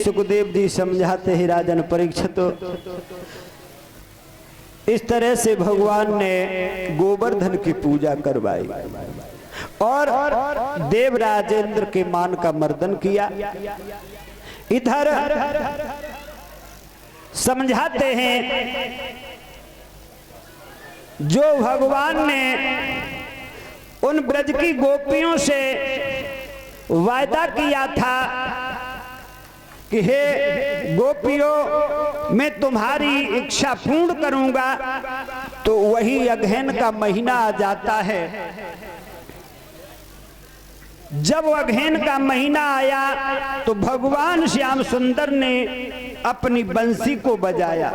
सुखदेव जी समझाते ही राजन परीक्षित, इस तरह से भगवान ने गोवर्धन की पूजा करवाई और देवराजेंद्र के मान का मर्दन किया। इधर समझाते हैं जो भगवान ने उन ब्रज की गोपियों से वायदा किया था कि हे गोपियों मैं तुम्हारी इच्छा पूर्ण करूंगा, तो वही अगहन का महीना आ जाता है। जब अगहन का महीना आया तो भगवान श्याम सुंदर ने अपनी बंसी को बजाया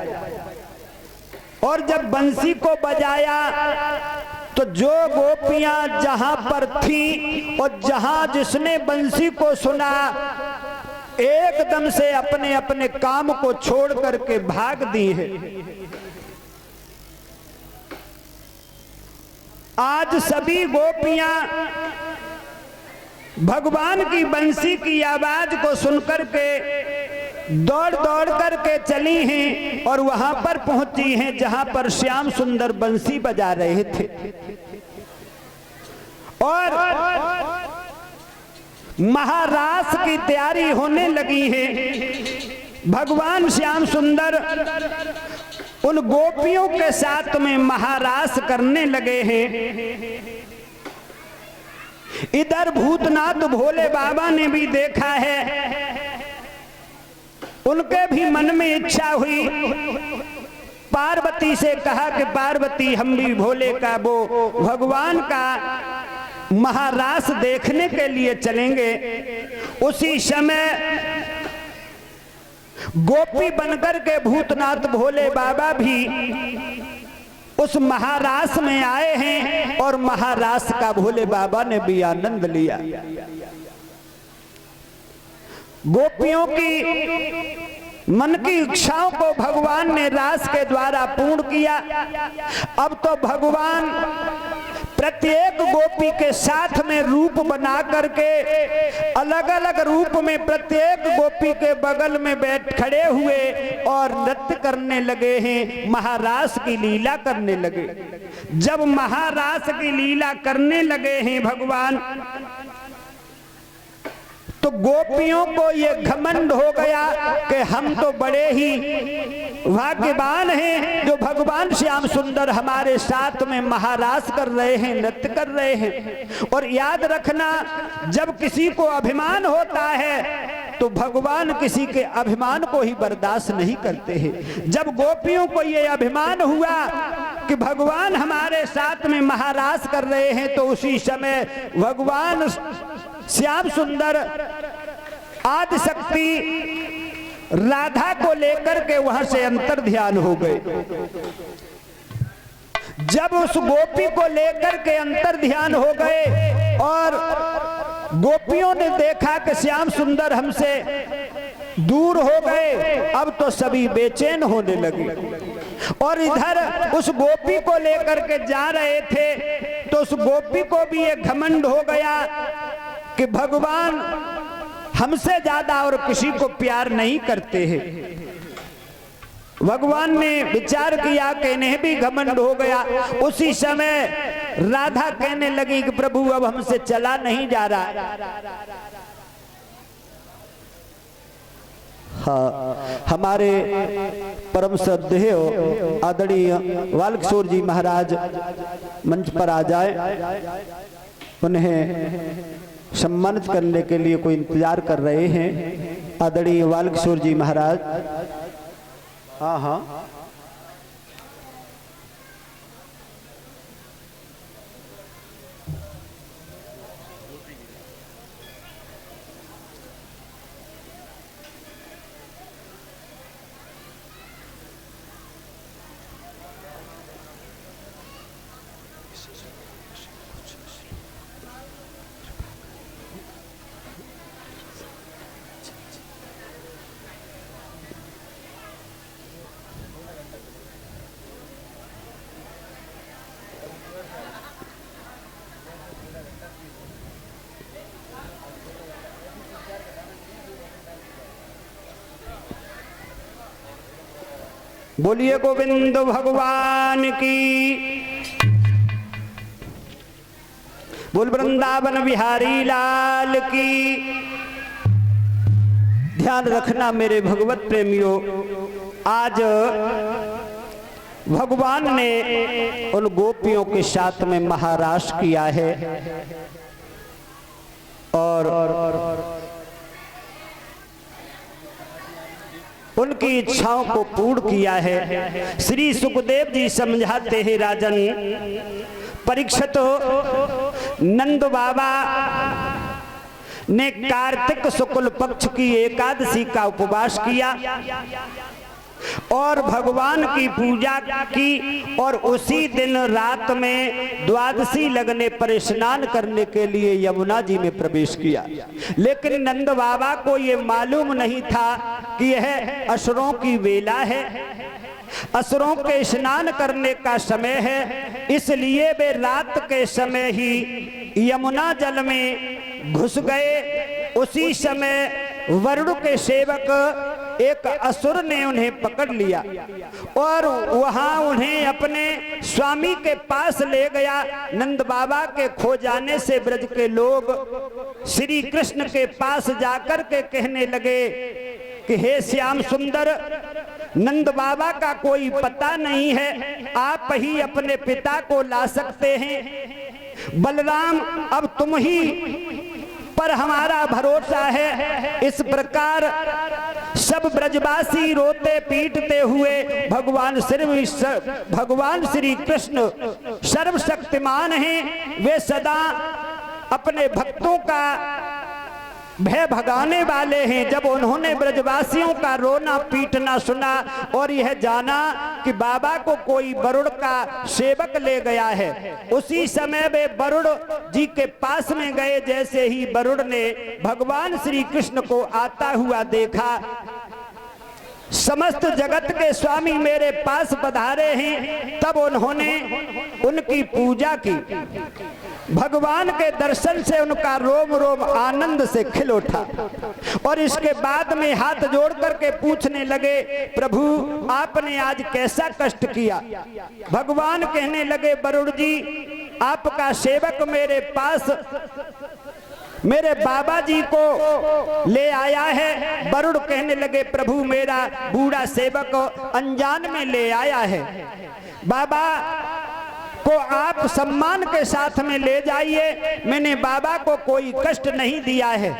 और जब बंसी को बजाया तो जो गोपियां जहां पर थी और जहां जिसने बंसी को सुना एकदम से अपने अपने काम को छोड़ करके भाग दी है। आज सभी गोपियां भगवान की बंसी की आवाज को सुनकर के दौड़ दौड़ करके चली हैं और वहां पर पहुंची हैं जहां पर श्याम सुंदर बंसी बजा रहे थे। और महारास की तैयारी होने लगी है। भगवान श्याम सुंदर उन गोपियों के साथ में महारास करने लगे हैं। इधर भूतनाथ भोले बाबा ने भी देखा है, उनके भी मन में इच्छा हुई। पार्वती से कहा कि पार्वती हम भी भोले का वो भगवान का महारास देखने के लिए चलेंगे। उसी समय गोपी बनकर के भूतनाथ भोले बाबा भी उस महारास में आए हैं और महारास का भोले बाबा ने भी आनंद लिया। गोपियों की मन की इच्छाओं को भगवान ने रास के द्वारा पूर्ण किया। अब तो भगवान प्रत्येक गोपी के साथ में रूप बना करके अलग अलग रूप में प्रत्येक गोपी के बगल में बैठ खड़े हुए और नृत्य करने लगे हैं, महारास की लीला करने लगे। जब महारास की लीला करने लगे हैं भगवान, तो गोपियों को ये घमंड हो गया कि हम तो बड़े ही भाग्यवान हैं जो भगवान श्याम सुंदर हमारे साथ में महारास कर रहे हैं, नृत्य कर रहे हैं। और याद रखना, जब किसी को अभिमान होता है तो भगवान किसी के अभिमान को ही बर्दाश्त नहीं करते हैं। जब गोपियों को ये अभिमान हुआ कि भगवान हमारे साथ में महारास कर रहे हैं, तो उसी समय भगवान श्याम सुंदर आदि शक्ति राधा को लेकर के वहां से अंतर ध्यान हो गए। जब उस गोपी को लेकर के अंतर ध्यान हो गए और गोपियों ने देखा कि श्याम सुंदर हमसे दूर हो गए, अब तो सभी बेचैन होने लगे। और इधर उस गोपी को लेकर के जा रहे थे तो उस गोपी को भी एक घमंड हो गया कि भगवान हमसे ज्यादा और किसी को प्यार नहीं करते हैं। भगवान ने विचार किया कि इन्हें भी घमंड हो गया। उसी समय राधा कहने लगी कि प्रभु अब हमसे चला नहीं जा रहा। हाँ, हमारे परम श्रद्धेय आदरणीय वाल्किशोर जी महाराज मंच पर आ जाए, उन्हें सम्मानित करने के लिए कोई इंतजार कर रहे हैं। आदरणीय वाल्किशोर जी महाराज। हाँ हाँ, बोलिए गोविंद भगवान की। बोल वृंदावन बिहारी लाल की। ध्यान रखना मेरे भगवत प्रेमियों, आज भगवान ने उन गोपियों के साथ में महारास किया है और उनकी इच्छाओं को पूर्ण किया है। श्री सुखदेव जी समझाते हैं, राजन परीक्षित, नंद बाबा ने कार्तिक शुक्ल पक्ष की एकादशी का उपवास किया और भगवान की पूजा की और उसी दिन रात में द्वादशी लगने पर स्नान करने के लिए यमुना जी में प्रवेश किया। लेकिन नंद बाबा को ये मालूम नहीं था कि यह असुरों की वेला है, असुरों के स्नान करने का समय है, इसलिए वे रात के समय ही यमुना जल में घुस गए। उसी समय वरुण के सेवक एक असुर ने उन्हें पकड़ लिया और वहां उन्हें अपने स्वामी के पास ले गया। नंद बाबा के खो जाने से ब्रज के लोग श्री कृष्ण के पास जाकर के कहने लगे कि हे श्याम सुंदर, नंद बाबा का कोई पता नहीं है, आप ही अपने पिता को ला सकते हैं। बलराम, अब तुम ही पर हमारा भरोसा है। इस प्रकार सब ब्रजवासी रोते पीटते हुए भगवान श्री कृष्ण सर्वशक्तिमान हैं, वे सदा अपने भक्तों का भय भगाने वाले हैं। जब उन्होंने ब्रजवासियों का रोना पीटना सुना और यह जाना कि बाबा को कोई वरुण का सेवक ले गया है, उसी समय वे वरुण जी के पास में गए। जैसे ही वरुण ने भगवान श्री कृष्ण को आता हुआ देखा, समस्त जगत के स्वामी मेरे पास पधारे हैं, तब उन्होंने उनकी पूजा की। भगवान के दर्शन से उनका रोम रोम आनंद से खिल उठा और इसके बाद में हाथ जोड़ करके पूछने लगे, प्रभु आपने आज कैसा कष्ट किया? भगवान कहने लगे, वरुण जी, आपका सेवक मेरे पास मेरे बाबा जी को ले आया है। वरुण कहने लगे, प्रभु मेरा बूढ़ा सेवक अनजान में ले आया है, बाबा को आप सम्मान के साथ में ले जाइए, मैंने बाबा को कोई कष्ट नहीं दिया है।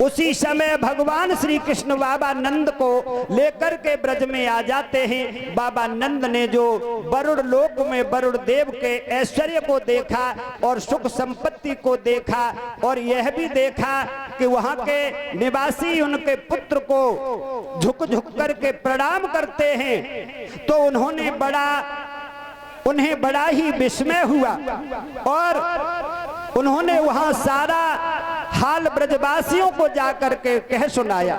उसी समय भगवान श्री कृष्ण बाबा नंद को लेकर के ब्रज में आ जाते हैं। बाबा नंद ने जो वरुण लोक में वरुण देव के ऐश्वर्य को देखा और सुख संपत्ति को देखा और यह भी देखा कि वहां के निवासी उनके पुत्र को झुक झुक करके प्रणाम करते हैं, तो उन्हें बड़ा ही विस्मय हुआ और उन्होंने वहां सारा हाल ब्रजवासियों को जाकर के कह सुनाया।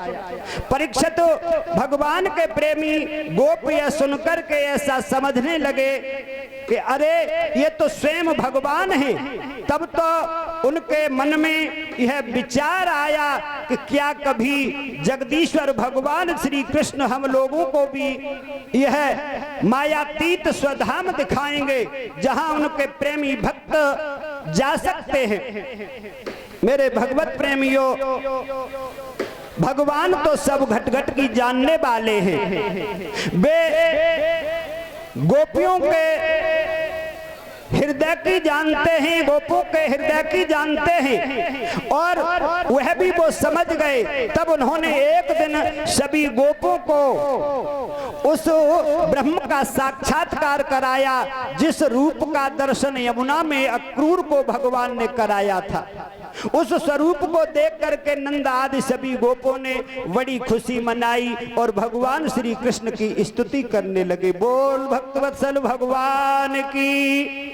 परीक्षित, भगवान के प्रेमी गोप यह सुनकर के ऐसा समझने लगे कि अरे ये तो स्वयं भगवान है। तब तो उनके मन में यह विचार आया कि क्या कभी जगदीश्वर भगवान श्री कृष्ण हम लोगों को भी यह मायातीत स्वधाम दिखाएंगे जहां उनके प्रेमी भक्त जा सकते हैं। मेरे भगवत प्रेमियों, भगवान तो सब घट घट की जानने वाले हैं। वे गोपियों के हृदय की जानते हैं, गोपों के हृदय की जानते हैं और वह भी वो समझ गए। तब उन्होंने एक दिन सभी गोपों को उस ब्रह्म का साक्षात्कार कराया जिस रूप का दर्शन यमुना में अक्रूर को भगवान ने कराया था। उस स्वरूप को देख करके नंद आदि सभी गोपों ने बड़ी खुशी मनाई और भगवान श्री कृष्ण की स्तुति करने लगे। बोल भक्तवत्सल भगवान की।